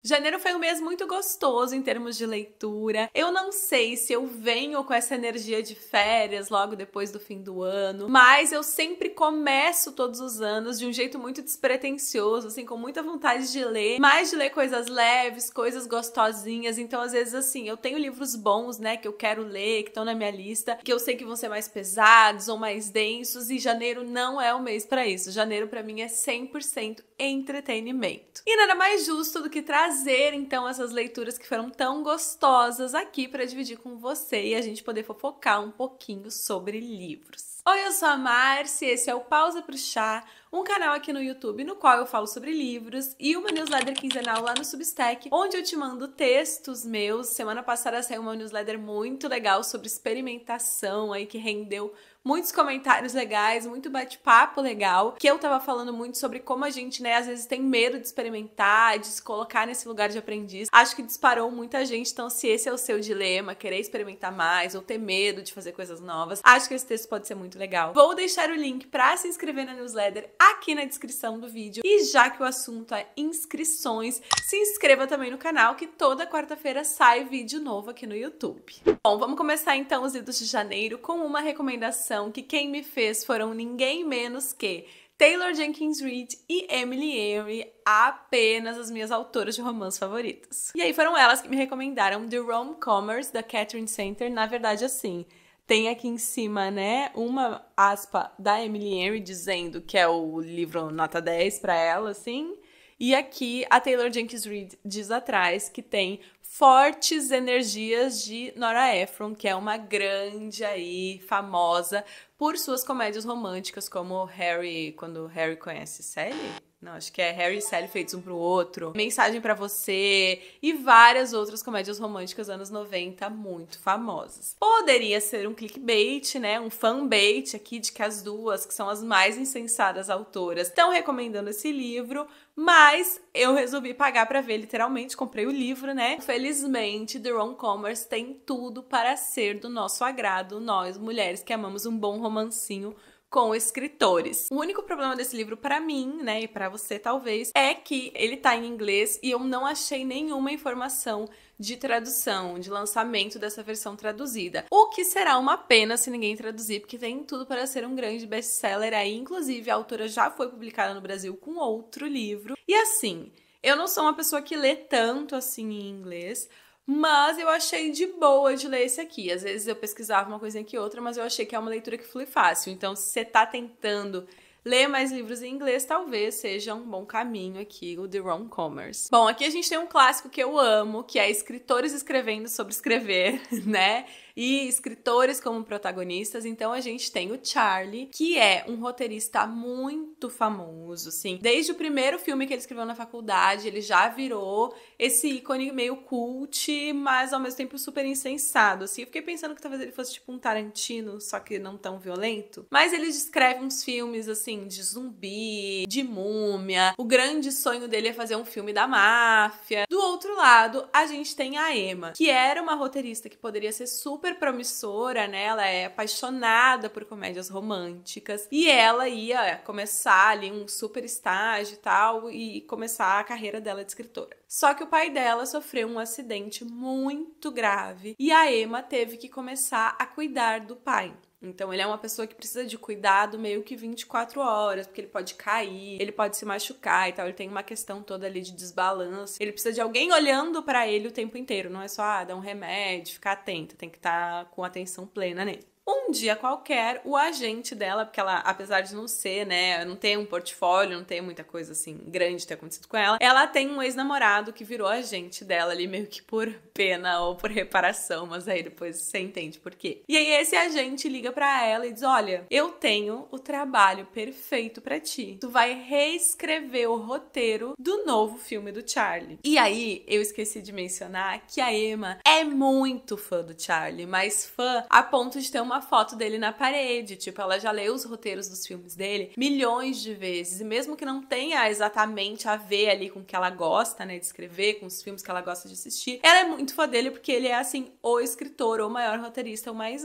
Janeiro foi um mês muito gostoso em termos de leitura. Eu não sei se eu venho com essa energia de férias logo depois do fim do ano, mas eu sempre começo todos os anos de um jeito muito despretensioso, assim, com muita vontade de ler, mas de ler coisas leves, coisas gostosinhas. Então, às vezes, assim, eu tenho livros bons, né, que eu quero ler, que estão na minha lista, que eu sei que vão ser mais pesados ou mais densos, e janeiro não é o mês pra isso. Janeiro, pra mim, é 100% entretenimento. E nada mais justo do que trazer, então, essas leituras que foram tão gostosas aqui para dividir com você e a gente poder fofocar um pouquinho sobre livros. Oi, eu sou a Marci, esse é o Pausa pro Chá, um canal aqui no YouTube no qual eu falo sobre livros, e uma newsletter quinzenal lá no Substack, onde eu te mando textos meus. Semana passada saiu uma newsletter muito legal sobre experimentação aí, que rendeu muitos comentários legais, muito bate-papo legal, que eu tava falando muito sobre como a gente, né, às vezes tem medo de experimentar, de se colocar nesse lugar de aprendiz. Acho que disparou muita gente, então se esse é o seu dilema, querer experimentar mais ou ter medo de fazer coisas novas, acho que esse texto pode ser muito legal. Vou deixar o link pra se inscrever na newsletter aqui na descrição do vídeo. E já que o assunto é inscrições, se inscreva também no canal, que toda quarta-feira sai vídeo novo aqui no YouTube. Bom, vamos começar então os idos de janeiro com uma recomendação que quem me fez foram ninguém menos que Taylor Jenkins Reid e Emily Henry, apenas as minhas autoras de romance favoritas. E aí foram elas que me recomendaram The Rom-Comers, da Katherine Center. Na verdade, assim, tem aqui em cima, né, uma aspa da Emily Henry dizendo que é o livro nota 10 pra ela, assim. E aqui a Taylor Jenkins Reid diz atrás que tem fortes energias de Nora Ephron, que é uma grande aí, famosa por suas comédias românticas, como Harry, quando Harry conhece Sally? Não, acho que é Harry e Sally feitos um pro outro. Mensagem pra Você e várias outras comédias românticas anos 90 muito famosas. Poderia ser um clickbait, né? Um fanbait aqui de que as duas, que são as mais insensadas autoras, estão recomendando esse livro, mas eu resolvi pagar pra ver, literalmente, comprei o livro, né? Felizmente, The Rom-Comers tem tudo para ser do nosso agrado, nós mulheres que amamos um bom romancinho com escritores. O único problema desse livro pra mim, né, e pra você talvez, é que ele tá em inglês e eu não achei nenhuma informação de tradução, de lançamento dessa versão traduzida. O que será uma pena se ninguém traduzir, porque tem tudo para ser um grande best-seller aí. Inclusive, a autora já foi publicada no Brasil com outro livro. E assim, eu não sou uma pessoa que lê tanto assim em inglês, mas eu achei de boa de ler esse aqui. Às vezes eu pesquisava uma coisinha aqui outra, mas eu achei que é uma leitura que flui fácil. Então, se você tá tentando ler mais livros em inglês, talvez seja um bom caminho aqui, o The Rom-Comers. Bom, aqui a gente tem um clássico que eu amo, que é escritores escrevendo sobre escrever, né? E escritores como protagonistas. Então a gente tem o Charlie, que é um roteirista muito famoso, assim. Desde o primeiro filme que ele escreveu na faculdade, ele já virou esse ícone meio cult, mas ao mesmo tempo super insensado, assim. Eu fiquei pensando que talvez ele fosse tipo um Tarantino, só que não tão violento. Mas ele escreve uns filmes, assim, de zumbi, de múmia. O grande sonho dele é fazer um filme da máfia. Do outro lado, a gente tem a Emma, que era uma roteirista que poderia ser super promissora, né? Ela é apaixonada por comédias românticas e ela ia começar ali um super estágio e tal e começar a carreira dela de escritora. Só que o pai dela sofreu um acidente muito grave e a Emma teve que começar a cuidar do pai. Então ele é uma pessoa que precisa de cuidado meio que 24 horas, porque ele pode cair, ele pode se machucar e tal, ele tem uma questão toda ali de desbalanço. Ele precisa de alguém olhando pra ele o tempo inteiro, não é só dar um remédio, ficar atenta, tem que estar com atenção plena nele. Um dia qualquer, o agente dela, porque ela, apesar de não ser, né, não tem um portfólio, não tem muita coisa assim grande ter acontecido com ela, ela tem um ex-namorado que virou agente dela ali meio que por pena ou por reparação, mas aí depois você entende por quê. E aí esse agente liga pra ela e diz: olha, eu tenho o trabalho perfeito pra ti. Tu vai reescrever o roteiro do novo filme do Charlie. E aí eu esqueci de mencionar que a Emma é muito fã do Charlie, mas fã a ponto de ter uma uma foto dele na parede. Tipo, ela já leu os roteiros dos filmes dele milhões de vezes. E mesmo que não tenha exatamente a ver ali com o que ela gosta, né, de escrever, com os filmes que ela gosta de assistir, ela é muito fã dele porque ele é, assim, o escritor, o maior roteirista, o mais.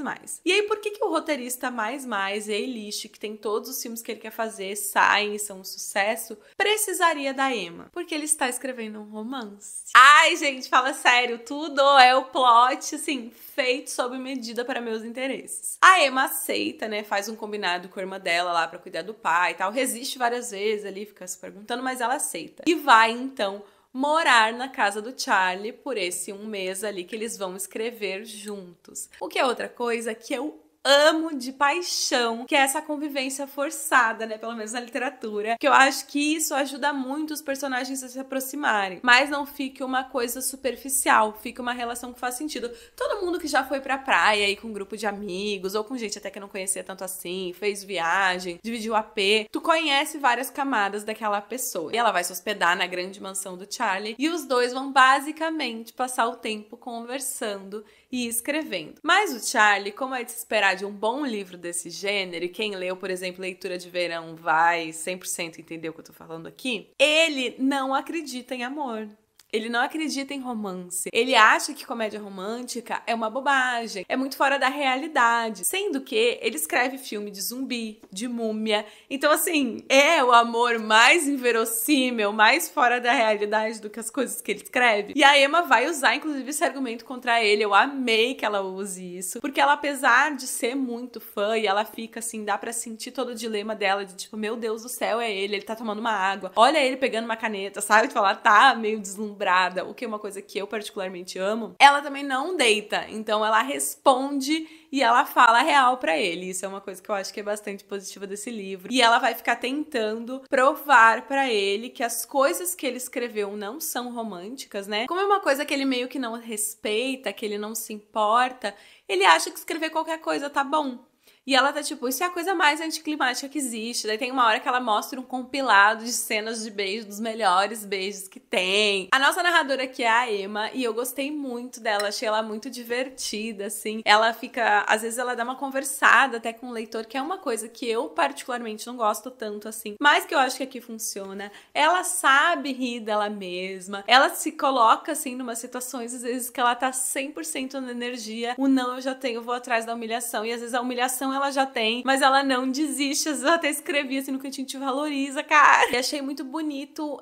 E aí, por que o roteirista mais A-list, que tem todos os filmes que ele quer fazer, saem e são um sucesso, precisaria da Emma? Porque ele está escrevendo um romance. Ai, gente, fala sério, tudo é o plot, assim, feito sob medida para meus interesses. A Emma aceita, né, faz um combinado com a irmã dela lá pra cuidar do pai e tal, resiste várias vezes ali, fica se perguntando, mas ela aceita. E vai, então, morar na casa do Charlie por esse um mês ali que eles vão escrever juntos. O que é outra coisa que eu amo de paixão, que é essa convivência forçada, né, pelo menos na literatura, que eu acho que isso ajuda muito os personagens a se aproximarem, mas não fique uma coisa superficial, fique uma relação que faz sentido. Todo mundo que já foi pra praia aí com um grupo de amigos, ou com gente até que não conhecia tanto assim, fez viagem, dividiu AP, tu conhece várias camadas daquela pessoa. E ela vai se hospedar na grande mansão do Charlie, e os dois vão basicamente passar o tempo conversando e escrevendo. Mas o Charlie, como é de se esperar de um bom livro desse gênero, e quem leu, por exemplo, Leitura de Verão vai 100% entender o que eu tô falando aqui, ele não acredita em amor. Ele não acredita em romance. Ele acha que comédia romântica é uma bobagem, é muito fora da realidade. Sendo que ele escreve filme de zumbi, de múmia. Então, assim, é o amor mais inverossímil, mais fora da realidade do que as coisas que ele escreve. E a Emma vai usar, inclusive, esse argumento contra ele. Eu amei que ela use isso. Porque ela, apesar de ser muito fã, e ela fica assim, dá pra sentir todo o dilema dela de tipo, meu Deus do céu, é ele tá tomando uma água. Olha ele pegando uma caneta, sabe? Tipo, ela tá meio deslumbrada, o que é uma coisa que eu particularmente amo. Ela também não deita, então ela responde e ela fala a real pra ele. Isso é uma coisa que eu acho que é bastante positiva desse livro. E ela vai ficar tentando provar pra ele que as coisas que ele escreveu não são românticas, né? Como é uma coisa que ele meio que não respeita, que ele não se importa, ele acha que escrever qualquer coisa tá bom. E ela tá tipo, isso é a coisa mais anticlimática que existe. Daí tem uma hora que ela mostra um compilado de cenas de beijo, dos melhores beijos que tem. A nossa narradora aqui é a Emma, e eu gostei muito dela, achei ela muito divertida, assim. Ela fica, às vezes ela dá uma conversada até com o leitor, que é uma coisa que eu particularmente não gosto tanto, assim, mas que eu acho que aqui funciona. Ela sabe rir dela mesma, ela se coloca, assim, numa situações, às vezes, que ela tá 100% na energia. O não eu já tenho, vou atrás da humilhação, e às vezes a humilhação ela já tem, mas ela não desiste. Às vezes eu até escrevi assim no cantinho, te valoriza, cara. E achei muito bonito,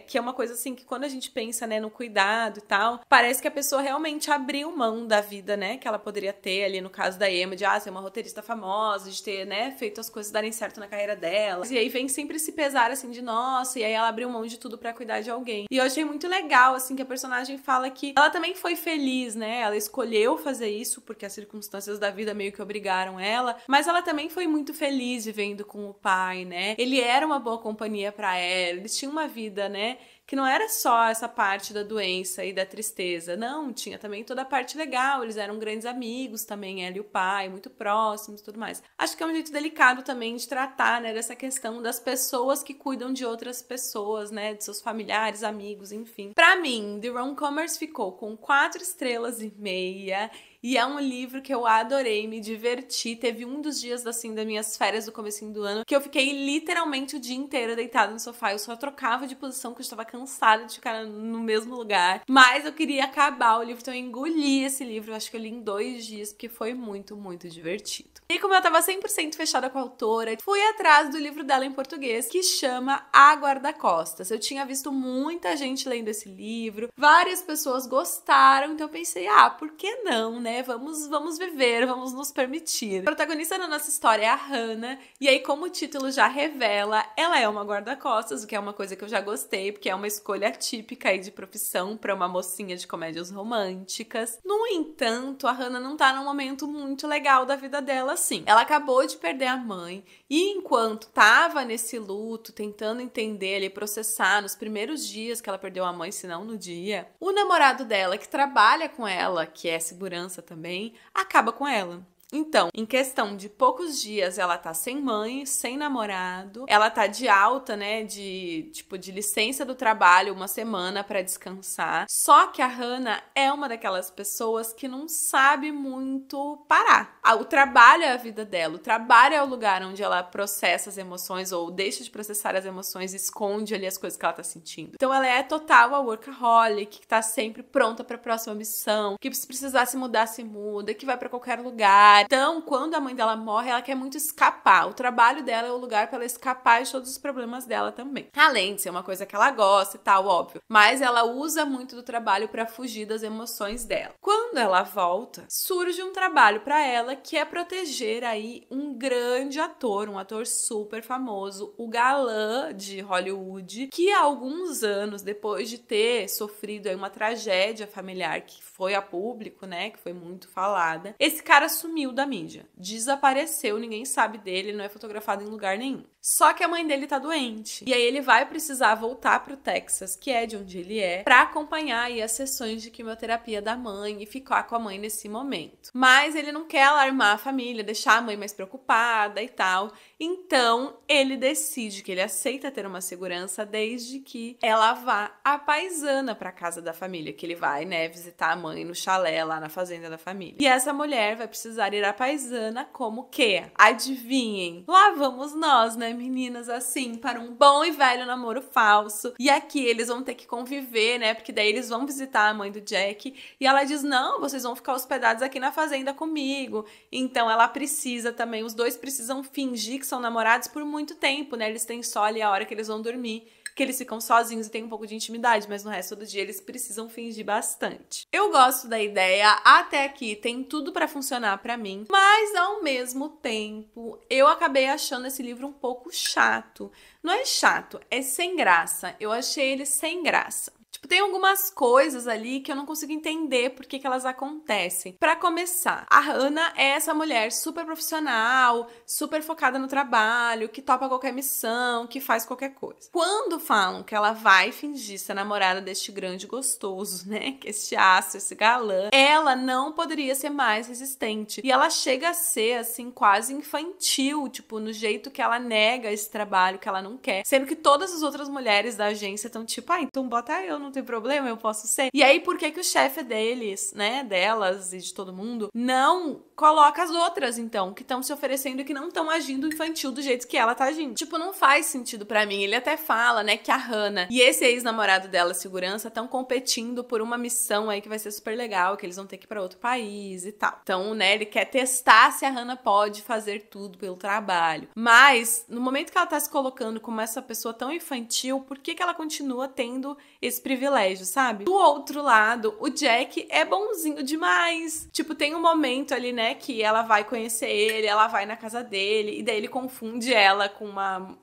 que é uma coisa assim que quando a gente pensa, né, no cuidado e tal, parece que a pessoa realmente abriu mão da vida, né, que ela poderia ter ali no caso da Emma, de ser uma roteirista famosa, de ter, né, feito as coisas darem certo na carreira dela. E aí vem sempre esse pesar assim de nossa, e aí ela abriu mão de tudo pra cuidar de alguém. E eu achei muito legal, assim, que a personagem fala que ela também foi feliz, né, ela escolheu fazer isso porque as circunstâncias da vida meio que obrigaram ela, mas ela também foi muito feliz vivendo com o pai, né? Ele era uma boa companhia pra ela, eles tinham uma vida, né, que não era só essa parte da doença e da tristeza, não, tinha também toda a parte legal, eles eram grandes amigos também, ela e o pai, muito próximos e tudo mais. Acho que é um jeito delicado também de tratar, né, dessa questão das pessoas que cuidam de outras pessoas, né, de seus familiares, amigos, enfim. Pra mim, The Rom-Comers ficou com 4 estrelas e meia, e é um livro que eu adorei, me diverti. Teve um dos dias, assim, das minhas férias do comecinho do ano, que eu fiquei literalmente o dia inteiro deitada no sofá. Eu só trocava de posição, porque eu estava cansada de ficar no mesmo lugar. Mas eu queria acabar o livro, então eu engoli esse livro. Eu acho que eu li em 2 dias, porque foi muito, muito divertido. E como eu tava 100% fechada com a autora, fui atrás do livro dela em português, que chama A Guarda-Costas. Eu tinha visto muita gente lendo esse livro, várias pessoas gostaram, então eu pensei, por que não, né? Vamos viver, vamos nos permitir. A protagonista da nossa história é a Hannah, e aí, como o título já revela, ela é uma guarda-costas, o que é uma coisa que eu já gostei, porque é uma escolha típica aí de profissão para uma mocinha de comédias românticas. No entanto, a Hannah não tá num momento muito legal da vida dela, assim. Ela acabou de perder a mãe, e enquanto tava nesse luto, tentando entender ali, processar nos primeiros dias que ela perdeu a mãe, se não no dia, o namorado dela, que trabalha com ela, que é segurança também, acaba com ela. Então, em questão de poucos dias, ela tá sem mãe, sem namorado, ela tá de alta, né, de licença do trabalho, uma semana pra descansar. Só que a Hannah é uma daquelas pessoas que não sabe muito parar. O trabalho é a vida dela, o trabalho é o lugar onde ela processa as emoções ou deixa de processar as emoções e esconde ali as coisas que ela tá sentindo. Então ela é total a workaholic, que tá sempre pronta pra próxima missão, que se precisar se mudar, se muda, que vai pra qualquer lugar. Então, quando a mãe dela morre, ela quer muito escapar. O trabalho dela é o lugar pra ela escapar de todos os problemas dela também. Além de ser uma coisa que ela gosta e tal, óbvio. Mas ela usa muito do trabalho pra fugir das emoções dela. Quando ela volta, surge um trabalho pra ela que é proteger aí um grande ator, um ator super famoso, o galã de Hollywood, que há alguns anos, depois de ter sofrido aí uma tragédia familiar que foi a público, né, que foi muito falada, esse cara sumiu da mídia, desapareceu, ninguém sabe dele, não é fotografado em lugar nenhum. Só que a mãe dele tá doente. E aí ele vai precisar voltar pro Texas, que é de onde ele é, pra acompanhar aí as sessões de quimioterapia da mãe e ficar com a mãe nesse momento. Mas ele não quer alarmar a família, deixar a mãe mais preocupada e tal. Então, ele decide que ele aceita ter uma segurança desde que ela vá à paisana pra casa da família, que ele vai, né, visitar a mãe no chalé lá na fazenda da família. E essa mulher vai precisar ir à paisana como que? Adivinhem? Lá vamos nós, né, meninas, assim, para um bom e velho namoro falso. E aqui eles vão ter que conviver, né, porque daí eles vão visitar a mãe do Jack e ela diz, não, vocês vão ficar hospedados aqui na fazenda comigo. Então ela precisa também, os dois precisam fingir que são namorados por muito tempo, né, eles têm só ali a hora que eles vão dormir, que eles ficam sozinhos e tem um pouco de intimidade, mas no resto do dia eles precisam fingir bastante. Eu gosto da ideia, até aqui tem tudo pra funcionar pra mim, mas ao mesmo tempo eu acabei achando esse livro um pouco chato. Não é chato, é sem graça. Eu achei ele sem graça. Tipo, tem algumas coisas ali que eu não consigo entender por que elas acontecem. Pra começar, a Hannah é essa mulher super profissional, super focada no trabalho, que topa qualquer missão, que faz qualquer coisa. Quando falam que ela vai fingir ser namorada deste grande gostoso, né, que este aço, esse galã, ela não poderia ser mais resistente. E ela chega a ser, assim, quase infantil, tipo, no jeito que ela nega esse trabalho que ela não quer. Sendo que todas as outras mulheres da agência estão tipo, então bota eu, não tem problema, eu posso ser. E aí, por que que o chefe deles, né, delas e de todo mundo, não coloca as outras, então, que estão se oferecendo e que não estão agindo infantil do jeito que ela tá agindo? Tipo, não faz sentido pra mim. Ele até fala, né, que a Hannah e esse ex-namorado dela, segurança, estão competindo por uma missão aí que vai ser super legal, que eles vão ter que ir pra outro país e tal. Então, né, ele quer testar se a Hannah pode fazer tudo pelo trabalho. Mas, no momento que ela tá se colocando como essa pessoa tão infantil, por que que ela continua tendo esse privilégio, sabe? Do outro lado, o Jack é bonzinho demais. Tipo, tem um momento ali, né, que ela vai conhecer ele, ela vai na casa dele, e daí ele confunde ela com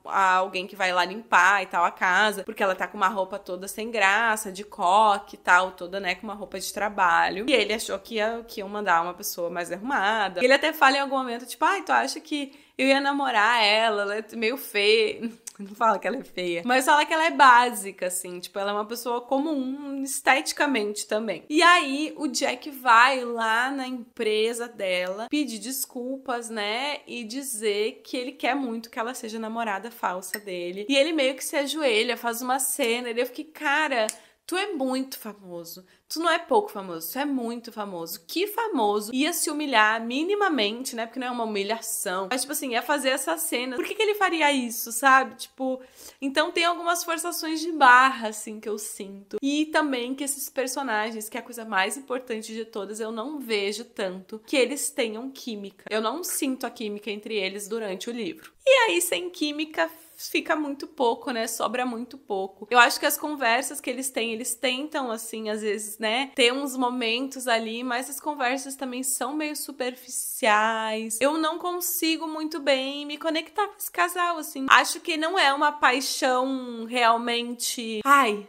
alguém que vai lá limpar e tal a casa, porque ela tá com uma roupa toda sem graça, de coque e tal, toda, né, com uma roupa de trabalho. E ele achou que iam mandar uma pessoa mais arrumada. Ele até fala em algum momento, tipo, tu acha que eu ia namorar ela é meio feia. Não fala que ela é feia, mas fala que ela é básica, assim. Tipo, ela é uma pessoa comum, esteticamente também. E aí, o Jack vai lá na empresa dela pedir desculpas, né? E dizer que ele quer muito que ela seja namorada falsa dele. E ele meio que se ajoelha, faz uma cena. E eu fiquei, cara, tu é muito famoso. Tu não é pouco famoso, tu é muito famoso. Que famoso ia se humilhar minimamente, né? Porque não é uma humilhação. Mas, tipo assim, ia fazer essa cena. Por que que ele faria isso, sabe? Tipo, então tem algumas forçações de barra, assim, que eu sinto. E também que esses personagens, que é a coisa mais importante de todas, eu não vejo tanto que eles tenham química. Eu não sinto a química entre eles durante o livro. E aí, sem química, fica muito pouco, né? Sobra muito pouco. Eu acho que as conversas que eles têm, eles tentam, assim, às vezes, né, ter uns momentos ali, mas as conversas também são meio superficiais. Eu não consigo muito bem me conectar com esse casal, assim. Acho que não é uma paixão realmente,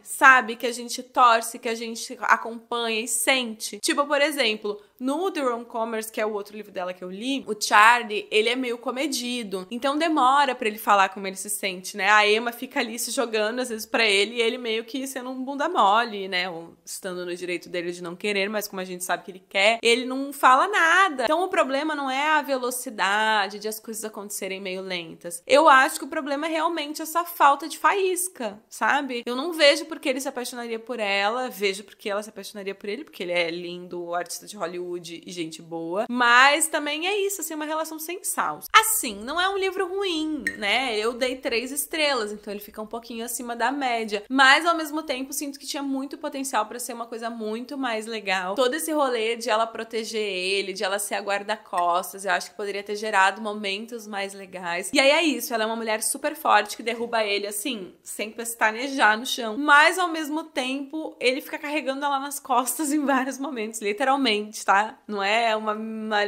sabe? Que a gente torce, que a gente acompanha e sente. Tipo, por exemplo, no The Rom-Comers, que é o outro livro dela que eu li, o Charlie, ele é meio comedido. Então demora pra ele falar como ele se sente, né? A Emma fica ali se jogando, às vezes, pra ele, e ele meio que sendo um bunda mole, né? Ou estando no direito dele de não querer, mas como a gente sabe que ele quer, ele não fala nada. Então o problema não é a velocidade de as coisas acontecerem meio lentas. Eu acho que o problema é realmente essa falta de faísca, sabe? Eu não vejo porque ele se apaixonaria por ela, vejo porque ela se apaixonaria por ele, porque ele é lindo, artista de Hollywood e gente boa. Mas também é isso, assim, uma relação sem sal. Assim, não é um livro ruim, né? Eu dei 3 estrelas, então ele fica um pouquinho acima da média. Mas, ao mesmo tempo, sinto que tinha muito potencial pra ser uma coisa muito mais legal. Todo esse rolê de ela proteger ele, de ela ser a guarda-costas, eu acho que poderia ter gerado momentos mais legais. E aí é isso, ela é uma mulher super forte que derruba ele, assim, sem pestanejar no chão. Mas, ao mesmo tempo, ele fica carregando ela nas costas em vários momentos, literalmente, tá? Não é uma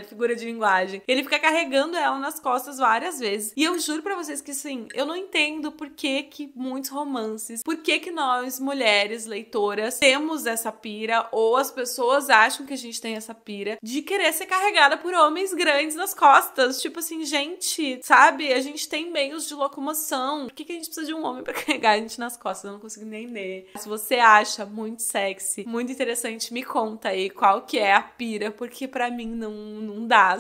figura de linguagem. Ele fica carregando ela nas costas várias vezes. E eu juro pra vocês que, assim, eu não entendo por que muitos romances, por que nós, mulheres leitoras, temos essa pira, ou as pessoas acham que a gente tem essa pira de querer ser carregada por homens grandes nas costas. Tipo assim, gente, sabe? A gente tem meios de locomoção. Por que a gente precisa de um homem pra carregar a gente nas costas? Eu não consigo entender. Se você acha muito sexy, muito interessante, me conta aí qual que é a pira, porque pra mim não dá.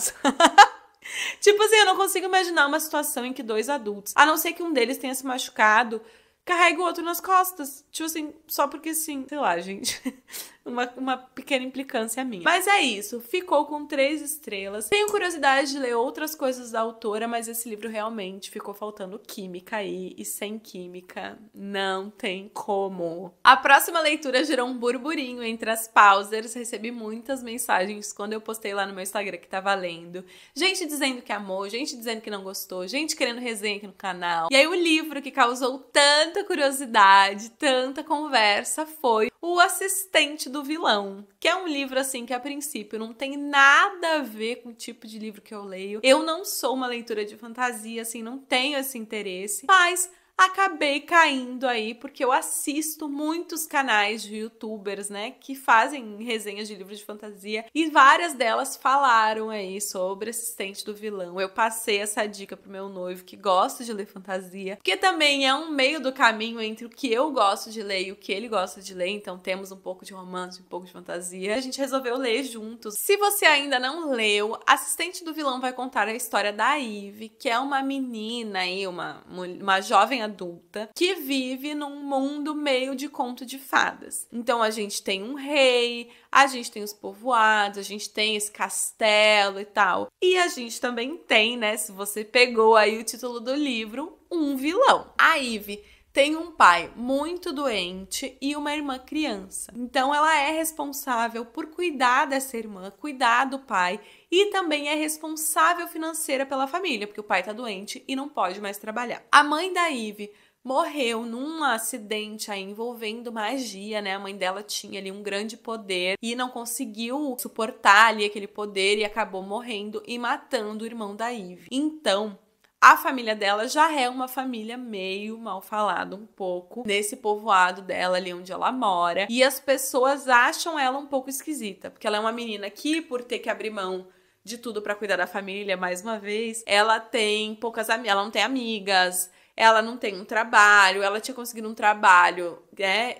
Tipo assim, eu não consigo imaginar uma situação em que 2 adultos, a não ser que um deles tenha se machucado, carrega o outro nas costas. Tipo assim, só porque sim. Sei lá, gente. Uma pequena implicância minha. Mas é isso. Ficou com 3 estrelas. Tenho curiosidade de ler outras coisas da autora, mas esse livro realmente ficou faltando química aí. E sem química, não tem como. A próxima leitura gerou um burburinho entre as pausers. Recebi muitas mensagens quando eu postei lá no meu Instagram que tava lendo. Gente dizendo que amou, gente dizendo que não gostou, gente querendo resenha aqui no canal. E aí o livro que causou tanta curiosidade, tanta conversa foi O Assistente do Vilão, que é um livro assim que a princípio não tem nada a ver com o tipo de livro que eu leio. Eu não sou uma leitora de fantasia, assim, não tenho esse interesse, mas acabei caindo aí porque eu assisto muitos canais de youtubers, né, que fazem resenhas de livros de fantasia e várias delas falaram aí sobre Assistente do Vilão. Eu passei essa dica pro meu noivo que gosta de ler fantasia, porque também é um meio do caminho entre o que eu gosto de ler e o que ele gosta de ler, então temos um pouco de romance, um pouco de fantasia. A gente resolveu ler juntos. Se você ainda não leu, Assistente do Vilão vai contar a história da Ivy, que é uma menina aí, uma jovem adulta que vive num mundo meio de conto de fadas. Então a gente tem um rei, a gente tem os povoados, a gente tem esse castelo e tal. E a gente também tem, né, se você pegou aí o título do livro, um vilão. A Ivy tem um pai muito doente e uma irmã criança. Então ela é responsável por cuidar dessa irmã, cuidar do pai e também é responsável financeira pela família, porque o pai tá doente e não pode mais trabalhar. A mãe da Ivy morreu num acidente aí envolvendo magia, né? A mãe dela tinha ali um grande poder e não conseguiu suportar ali aquele poder e acabou morrendo e matando o irmão da Ivy. Então, a família dela já é uma família meio mal falada um pouco nesse povoado dela ali onde ela mora. E as pessoas acham ela um pouco esquisita, porque ela é uma menina que, por ter que abrir mão de tudo pra cuidar da família, mais uma vez, ela tem poucas amigas, ela não tem amigas, ela não tem um trabalho, ela tinha conseguido um trabalho, né,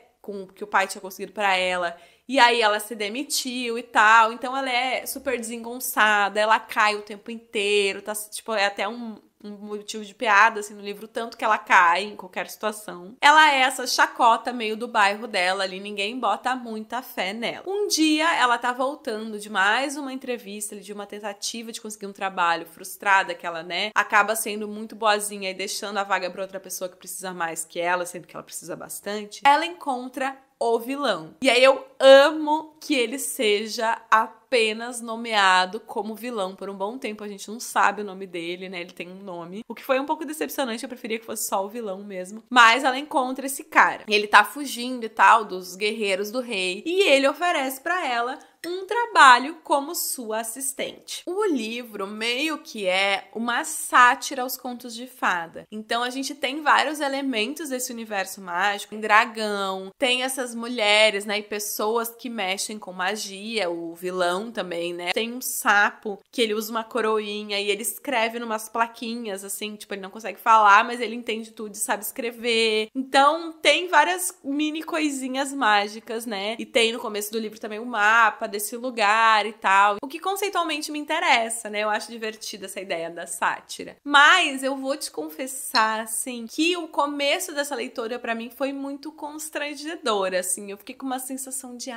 que o pai tinha conseguido pra ela. E aí ela se demitiu e tal, então ela é super desengonçada, ela cai o tempo inteiro, tá, tipo, é até um motivo de piada, assim, no livro, tanto que ela cai em qualquer situação. Ela é essa chacota meio do bairro dela ali, ninguém bota muita fé nela. Um dia, ela tá voltando de mais uma entrevista, de uma tentativa de conseguir um trabalho, frustrada que ela, né, acaba sendo muito boazinha e deixando a vaga pra outra pessoa que precisa mais que ela, sendo que ela precisa bastante. Ela encontra o vilão. E aí eu amo que ele seja apenas nomeado como vilão. Por um bom tempo a gente não sabe o nome dele, né? Ele tem um nome. O que foi um pouco decepcionante, eu preferia que fosse só o vilão mesmo. Mas ela encontra esse cara. Ele tá fugindo e tal dos guerreiros do rei. E ele oferece pra ela um trabalho como sua assistente. O livro meio que é uma sátira aos contos de fada. Então a gente tem vários elementos desse universo mágico, tem dragão, tem essas mulheres, né, e pessoas que mexem com magia, o vilão também, né? Tem um sapo que ele usa uma coroinha e ele escreve numas plaquinhas, assim, tipo, ele não consegue falar, mas ele entende tudo e sabe escrever. Então tem várias mini coisinhas mágicas, né? E tem no começo do livro também o mapa desse lugar e tal. O que conceitualmente me interessa, né? Eu acho divertida essa ideia da sátira. Mas eu vou te confessar, assim, que o começo dessa leitura pra mim foi muito constrangedora, assim. Eu fiquei com uma sensação de,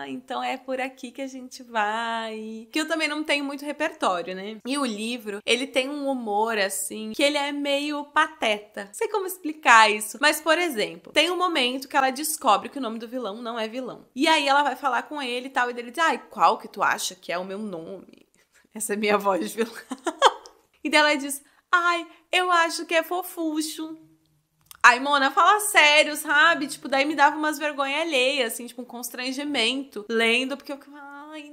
então é por aqui que a gente vai. Que eu também não tenho muito repertório, né? E o livro, ele tem um humor, assim, que ele é meio pateta. Não sei como explicar isso. Mas, por exemplo, tem um momento que ela descobre que o nome do vilão não é vilão. E aí ela vai falar com ele e tal, e ele diz, qual que tu acha que é o meu nome? Essa é minha voz de vilão. E daí ela diz, eu acho que é Fofuxo. Aí, Mona, fala sério, sabe? Tipo, daí me dava umas vergonha alheia, assim, tipo, um constrangimento lendo, porque eu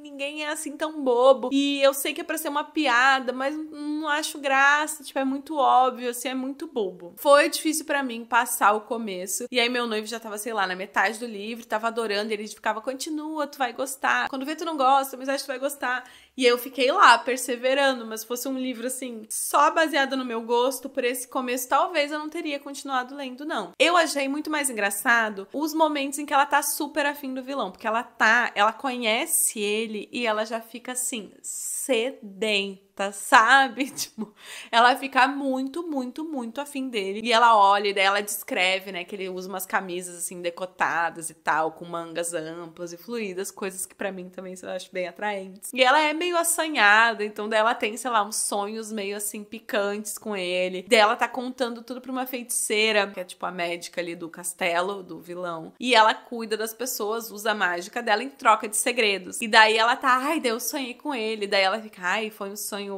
ninguém é assim tão bobo. E eu sei que é pra ser uma piada, mas não acho graça, tipo, é muito óbvio, assim, é muito bobo. Foi difícil pra mim passar o começo. E aí meu noivo já tava, sei lá, na metade do livro, tava adorando, e ele ficava, continua, tu vai gostar. Quando vê, tu não gosta, mas acho que tu vai gostar. E eu fiquei lá, perseverando, mas se fosse um livro, assim, só baseado no meu gosto, por esse começo, talvez eu não teria continuado lendo, não. Eu achei muito mais engraçado os momentos em que ela tá super afim do vilão, porque ela conhece ele e ela já fica, assim, sedenta, sabe? Tipo, ela fica muito, muito, muito afim dele. E ela olha, e daí ela descreve, né, que ele usa umas camisas, assim, decotadas e tal, com mangas amplas e fluídas, coisas que pra mim também eu acho bem atraentes. E ela é meio assanhada, então daí ela tem, sei lá, uns sonhos meio, assim, picantes com ele. Daí ela tá contando tudo pra uma feiticeira, que é, tipo, a médica ali do castelo, do vilão. E ela cuida das pessoas, usa a mágica dela em troca de segredos. E daí ela tá, daí eu sonhei com ele. Daí ela fica, foi um sonho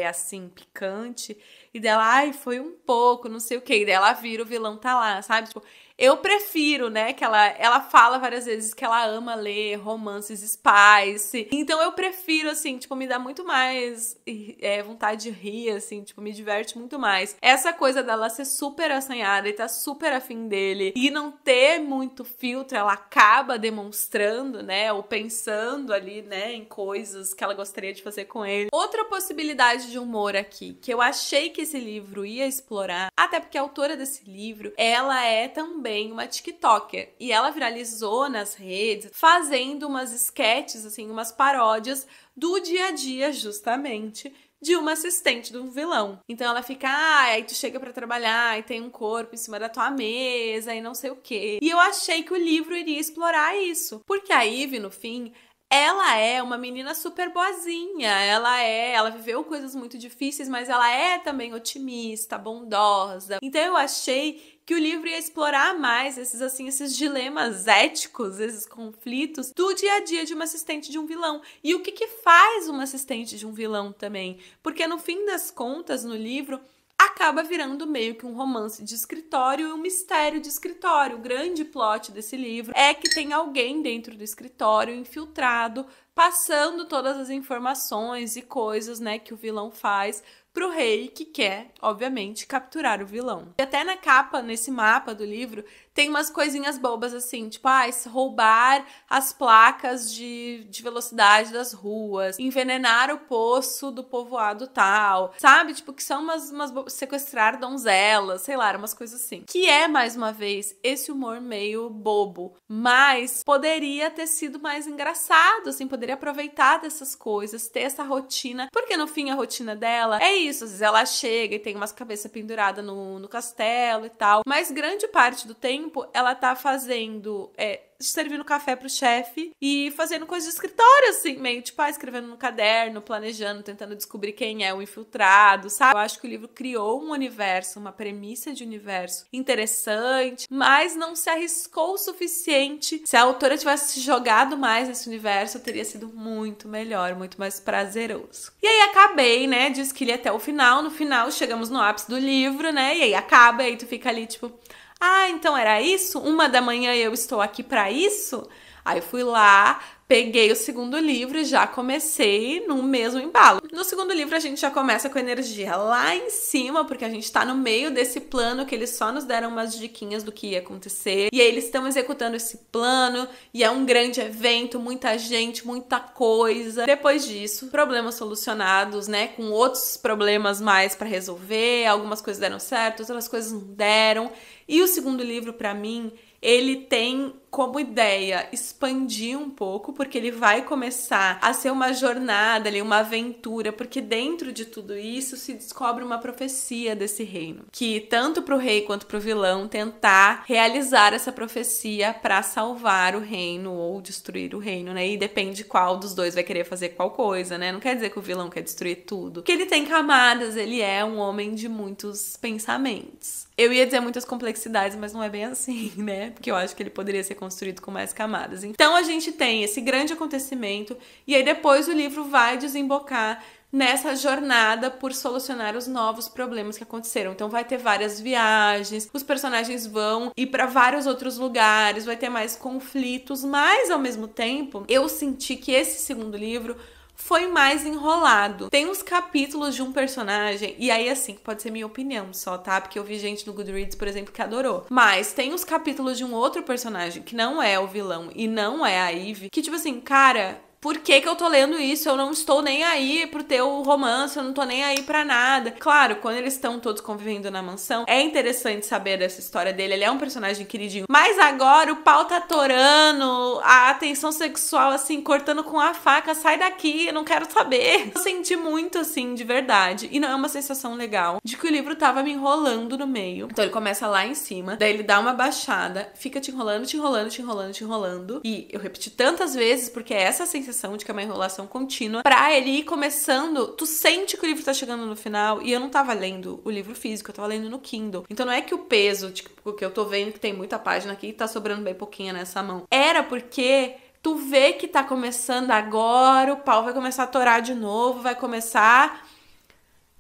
assim, picante. E dela, foi um pouco, não sei o quê. E daí ela vira, o vilão tá lá, sabe? Tipo, eu prefiro, né, que ela fala várias vezes que ela ama ler romances spice. Então eu prefiro, assim, tipo, me dá muito mais vontade de rir, assim, tipo, me diverte muito mais. Essa coisa dela ser super assanhada e tá super afim dele e não ter muito filtro, ela acaba demonstrando, né, ou pensando ali, né, em coisas que ela gostaria de fazer com ele. Outra possibilidade de humor aqui, que eu achei que esse livro ia explorar, até porque a autora desse livro, ela é também uma TikToker. E ela viralizou nas redes fazendo umas sketches, assim, umas paródias do dia a dia, justamente, de uma assistente de um vilão. Então ela fica, aí tu chega pra trabalhar e tem um corpo em cima da tua mesa e não sei o quê. E eu achei que o livro iria explorar isso. Porque a Ivy, no fim, ela é uma menina super boazinha, ela viveu coisas muito difíceis, mas ela é também otimista, bondosa. Então eu achei que o livro ia explorar mais esses dilemas éticos, esses conflitos do dia a dia de uma assistente de um vilão. E o que faz uma assistente de um vilão também? Porque no fim das contas, no livro, acaba virando meio que um romance de escritório e um mistério de escritório. O grande plot desse livro é que tem alguém dentro do escritório infiltrado, passando todas as informações e coisas, né, que o vilão faz pro rei, que quer, obviamente, capturar o vilão. E até na capa, nesse mapa do livro, tem umas coisinhas bobas assim, tipo, roubar as placas de velocidade das ruas, envenenar o poço do povoado tal, sabe? Tipo, que são umas sequestrar donzelas, sei lá, umas coisas assim. Que é, mais uma vez, esse humor meio bobo, mas poderia ter sido mais engraçado, assim, poderia aproveitar dessas coisas, ter essa rotina, porque no fim a rotina dela é isso, às vezes ela chega e tem umas cabeças penduradas no castelo e tal, mas grande parte do tempo ela tá fazendo, servindo café pro chefe e fazendo coisas de escritório, assim, meio tipo, escrevendo no caderno, planejando, tentando descobrir quem é o infiltrado, sabe? Eu acho que o livro criou um universo, uma premissa de universo interessante, mas não se arriscou o suficiente. Se a autora tivesse jogado mais nesse universo, teria sido muito melhor, muito mais prazeroso. E aí acabei, né, de esquilhar até o final. No final, chegamos no ápice do livro, né, e aí acaba, e aí tu fica ali, tipo, então era isso? 1 da manhã eu estou aqui pra isso? Aí fui lá, peguei o segundo livro e já comecei no mesmo embalo. No segundo livro a gente já começa com a energia lá em cima, porque a gente tá no meio desse plano que eles só nos deram umas diquinhas do que ia acontecer. E aí eles estão executando esse plano e é um grande evento, muita gente, muita coisa. Depois disso, problemas solucionados, né, com outros problemas mais pra resolver. Algumas coisas deram certo, outras coisas não deram. E o segundo livro, pra mim, ele tem como ideia expandir um pouco, porque ele vai começar a ser uma jornada ali, uma aventura, porque dentro de tudo isso se descobre uma profecia desse reino, que tanto pro rei quanto pro vilão tentar realizar essa profecia pra salvar o reino ou destruir o reino, né? E depende qual dos dois vai querer fazer qual coisa, né? Não quer dizer que o vilão quer destruir tudo, porque ele tem camadas, ele é um homem de muitos pensamentos. Eu ia dizer muitas complexidades, mas não é bem assim, né? Porque eu acho que ele poderia ser construído com mais camadas. Então a gente tem esse grande acontecimento e aí depois o livro vai desembocar nessa jornada por solucionar os novos problemas que aconteceram. Então vai ter várias viagens, os personagens vão ir para vários outros lugares, vai ter mais conflitos, mas ao mesmo tempo eu senti que esse segundo livro foi mais enrolado. Tem uns capítulos de um personagem, e aí assim, pode ser minha opinião só, tá? Porque eu vi gente no Goodreads, por exemplo, que adorou. Mas tem uns capítulos de um outro personagem, que não é o vilão e não é a Eve, que tipo assim, cara, por que que eu tô lendo isso? Eu não estou nem aí pro teu romance, eu não tô nem aí pra nada. Claro, quando eles estão todos convivendo na mansão, é interessante saber dessa história dele, ele é um personagem queridinho. Mas agora o pau tá atorando, a atenção sexual, assim, cortando com a faca, sai daqui, eu não quero saber. Eu senti muito, assim, de verdade. E não é uma sensação legal de que o livro tava me enrolando no meio. Então ele começa lá em cima, daí ele dá uma baixada, fica te enrolando, te enrolando, te enrolando, te enrolando. E eu repeti tantas vezes, porque é essa sensação de que é uma enrolação contínua, pra ele ir começando, tu sente que o livro tá chegando no final, e eu não tava lendo o livro físico, eu tava lendo no Kindle. Então não é que o peso, tipo, que eu tô vendo que tem muita página aqui e tá sobrando bem pouquinha nessa mão. Era porque tu vê que tá começando agora, o pau vai começar a torar de novo, vai começar...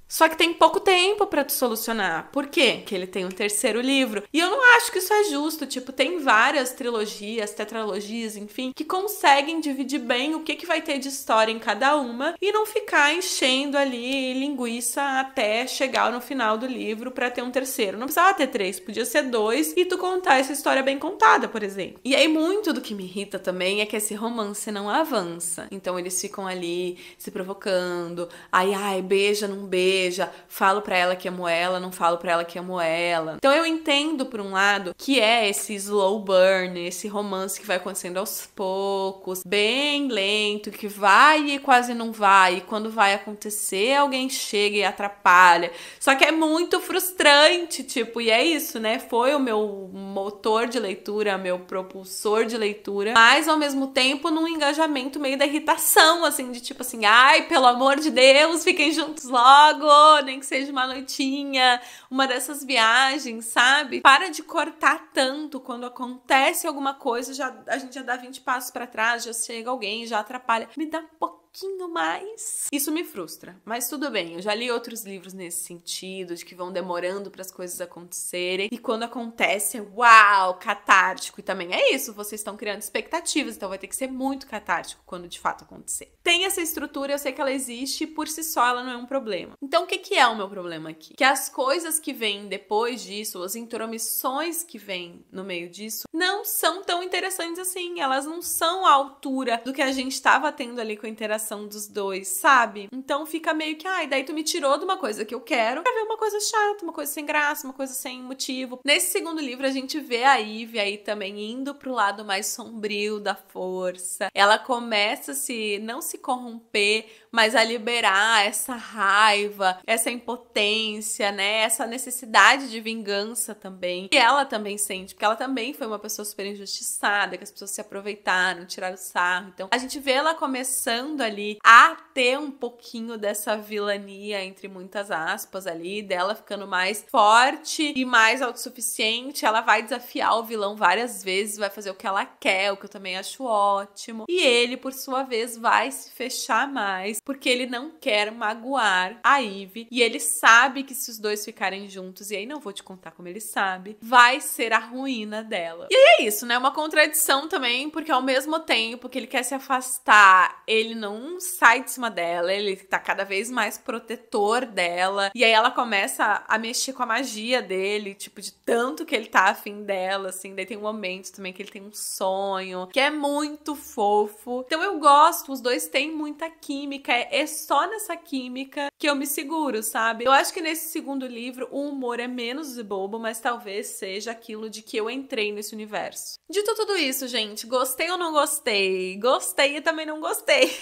Só que tem pouco tempo pra tu solucionar. Por quê? Porque ele tem um terceiro livro. E eu não acho que isso é justo. Tipo, tem várias trilogias, tetralogias, enfim, que conseguem dividir bem o que que vai ter de história em cada uma e não ficar enchendo ali linguiça até chegar no final do livro pra ter um terceiro. Não precisava ter 3, podia ser 2 e tu contar essa história bem contada, por exemplo. E aí muito do que me irrita também é que esse romance não avança. Então eles ficam ali se provocando. Ai, beija, não beija. Falo pra ela que amo ela, não falo pra ela que amo ela. Então eu entendo, por um lado, que é esse slow burn, esse romance que vai acontecendo aos poucos, bem lento, que vai e quase não vai, e quando vai acontecer, alguém chega e atrapalha. Só que é muito frustrante, tipo, e é isso, né? Foi o meu motor de leitura, meu propulsor de leitura, mas ao mesmo tempo num engajamento meio da irritação, assim, de tipo assim, ai, pelo amor de Deus, fiquem juntos logo, nem que seja uma noitinha, uma dessas viagens, sabe? Para de cortar tanto quando acontece alguma coisa, a gente já dá 20 passos pra trás, já chega alguém, já atrapalha. Me dá um pouquinho mais. Isso me frustra, mas tudo bem, eu já li outros livros nesse sentido, de que vão demorando para as coisas acontecerem, e quando acontece, uau, catártico, e também é isso, vocês estão criando expectativas, então vai ter que ser muito catártico quando de fato acontecer. Tem essa estrutura, eu sei que ela existe, e por si só ela não é um problema. Então o que que é o meu problema aqui? Que as coisas que vêm depois disso, as intromissões que vêm no meio disso, não são tão interessantes assim, elas não são à altura do que a gente estava tendo ali com a interação dos dois, sabe? Então fica meio que, ai, daí tu me tirou de uma coisa que eu quero pra ver uma coisa chata, uma coisa sem graça, uma coisa sem motivo. Nesse segundo livro a gente vê a Eve aí também indo pro lado mais sombrio da força. Ela começa não se corromper, mas a liberar essa raiva, essa impotência, né? Essa necessidade de vingança também. E ela também sente, porque ela também foi uma pessoa super injustiçada, que as pessoas se aproveitaram, tiraram sarro. Então a gente vê ela começando ali ali a ter um pouquinho dessa vilania, entre muitas aspas ali, dela ficando mais forte e mais autossuficiente. Ela vai desafiar o vilão várias vezes, vai fazer o que ela quer, o que eu também acho ótimo. E ele, por sua vez, vai se fechar mais, porque ele não quer magoar a Ivy. E ele sabe que se os dois ficarem juntos, e aí não vou te contar como ele sabe, vai ser a ruína dela. E aí é isso, né? Uma contradição também, porque ao mesmo tempo que ele quer se afastar, ele não sai de cima dela, ele tá cada vez mais protetor dela. E aí ela começa a mexer com a magia dele, tipo, de tanto que ele tá afim dela, assim. Daí tem um momento também que ele tem um sonho, que é muito fofo. Então eu gosto, os dois têm muita química, é só nessa química que eu me seguro, sabe? Eu acho que nesse segundo livro o humor é menos bobo, mas talvez seja aquilo de que eu entrei nesse universo. Dito tudo isso, gente, gostei ou não gostei? Gostei e também não gostei.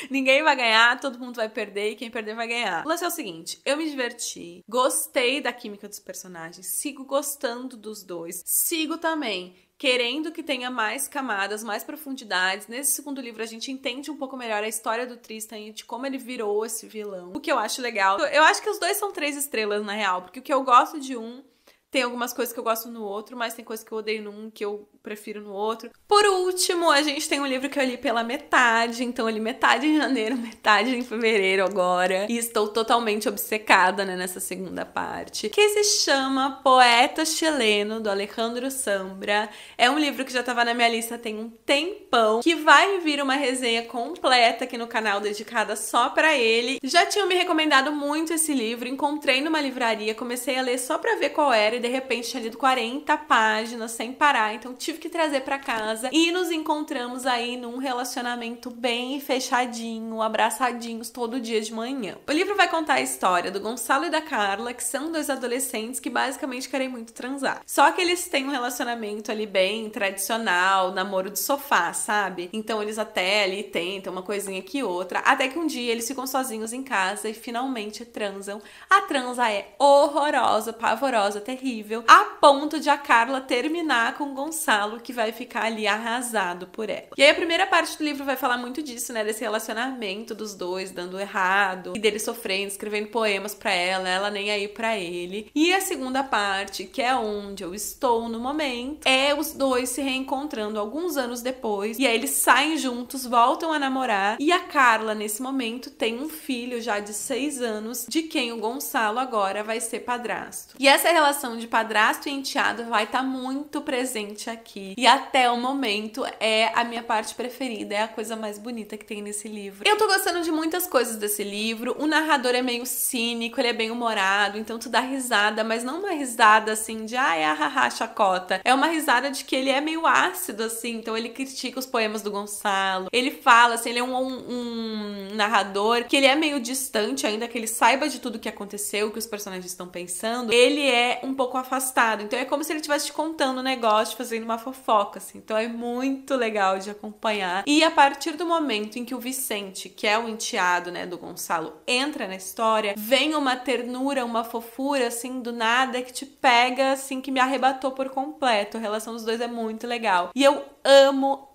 Ninguém vai ganhar, todo mundo vai perder e quem perder vai ganhar. O lance é o seguinte, eu me diverti, gostei da química dos personagens, sigo gostando dos dois, sigo também querendo que tenha mais camadas, mais profundidades. Nesse segundo livro a gente entende um pouco melhor a história do Tristan e de como ele virou esse vilão, o que eu acho legal. Eu acho que os dois são 3 estrelas na real, porque o que eu gosto de um tem algumas coisas que eu gosto no outro, mas tem coisas que eu odeio num que eu prefiro no outro. Por último, a gente tem um livro que eu li pela metade, então eu li metade em janeiro, metade em fevereiro agora, e estou totalmente obcecada, né, nessa segunda parte, que se chama Poeta Chileno, do Alejandro Zambra. É um livro que já estava na minha lista tem um tempão, que vai vir uma resenha completa aqui no canal dedicada só pra ele. Já tinham me recomendado muito esse livro, encontrei numa livraria, comecei a ler só pra ver qual era, e de repente tinha lido 40 páginas sem parar, então tive que trazer pra casa e nos encontramos aí num relacionamento bem fechadinho, abraçadinhos todo dia de manhã. O livro vai contar a história do Gonçalo e da Carla, que são 2 adolescentes que basicamente querem muito transar. Só que eles têm um relacionamento ali bem tradicional, namoro de sofá, sabe? Então eles até ali tentam uma coisinha que outra, até que um dia eles ficam sozinhos em casa e finalmente transam. A transa é horrorosa, pavorosa, terrível, a ponto de a Carla terminar com o Gonçalo, que vai ficar ali arrasado por ela. E aí a primeira parte do livro vai falar muito disso, né, desse relacionamento dos dois dando errado, e dele sofrendo, escrevendo poemas pra ela nem aí pra ele. E a segunda parte, que é onde eu estou no momento, é os dois se reencontrando alguns anos depois, e aí eles saem juntos, voltam a namorar, e a Carla, nesse momento, tem um filho já de 6 anos, de quem o Gonçalo agora vai ser padrasto. E essa relação de padrasto e enteado vai estar muito presente aqui. E até o momento é a minha parte preferida, é a coisa mais bonita que tem nesse livro. Eu tô gostando de muitas coisas desse livro. O narrador é meio cínico, ele é bem humorado, então tu dá risada, mas não uma risada assim de ai, hahaha, chacota. É uma risada de que ele é meio ácido, assim, então ele critica os poemas do Gonçalo. Ele fala, assim, ele é um narrador que ele é meio distante, ainda que ele saiba de tudo que aconteceu, que os personagens estão pensando. Ele é um pouco afastado, então é como se ele estivesse te contando um negócio, fazendo uma fofoca, assim. Então é muito legal de acompanhar. E a partir do momento em que o Vicente, que é o enteado, né, do Gonçalo, entra na história, vem uma ternura, uma fofura, assim, do nada, que te pega, assim, que me arrebatou por completo. A relação dos dois é muito legal. E eu amo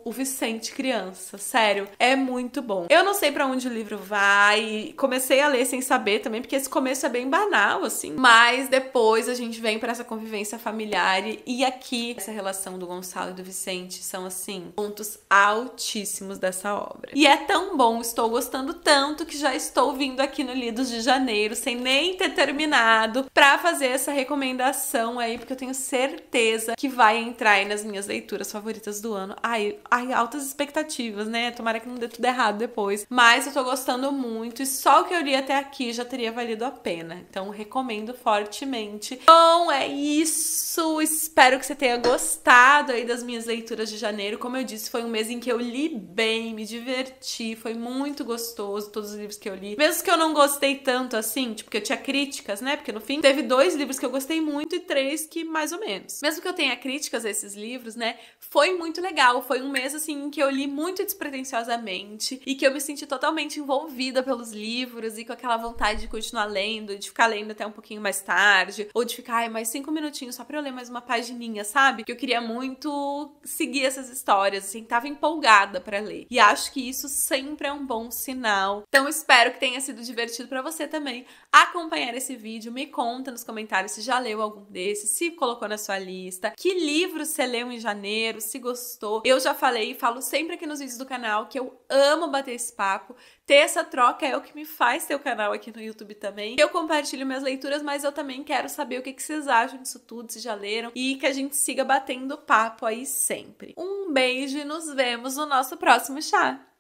o Vicente criança, sério, é muito bom. Eu não sei pra onde o livro vai, comecei a ler sem saber também, porque esse começo é bem banal, assim, mas depois a gente vem pra essa convivência familiar e aqui, essa relação do Gonçalo e do Vicente são, assim, pontos altíssimos dessa obra. E é tão bom, estou gostando tanto que já estou vindo aqui no Lidos de Janeiro, sem nem ter terminado, pra fazer essa recomendação aí, porque eu tenho certeza que vai entrar aí nas minhas leituras favoritas do ano. Ai, altas expectativas, né? Tomara que não dê tudo errado depois. Mas eu tô gostando muito e só o que eu li até aqui já teria valido a pena. Então, recomendo fortemente. Bom, é isso. Espero que você tenha gostado aí das minhas leituras de janeiro. Como eu disse, foi um mês em que eu li bem, me diverti, foi muito gostoso todos os livros que eu li. Mesmo que eu não gostei tanto assim, tipo, porque eu tinha críticas, né? Porque no fim teve 2 livros que eu gostei muito e 3 que mais ou menos. Mesmo que eu tenha críticas a esses livros, né? Foi muito legal, foi um mês assim que eu li muito despretensiosamente e que eu me senti totalmente envolvida pelos livros e com aquela vontade de continuar lendo, de ficar lendo até um pouquinho mais tarde, ou de ficar, mais 5 minutinhos só pra eu ler mais uma pagininha, sabe? Que eu queria muito seguir essas histórias, assim, tava empolgada pra ler. E acho que isso sempre é um bom sinal. Então espero que tenha sido divertido pra você também acompanhar esse vídeo. Me conta nos comentários se já leu algum desses, se colocou na sua lista, que livro você leu em janeiro, se gostou. Eu já falei e falo sempre aqui nos vídeos do canal que eu amo bater esse papo. Ter essa troca é o que me faz ter o canal aqui no YouTube também. Eu compartilho minhas leituras, mas eu também quero saber o que vocês acham disso tudo, se já leram, e que a gente siga batendo papo aí sempre. Um beijo e nos vemos no nosso próximo chá!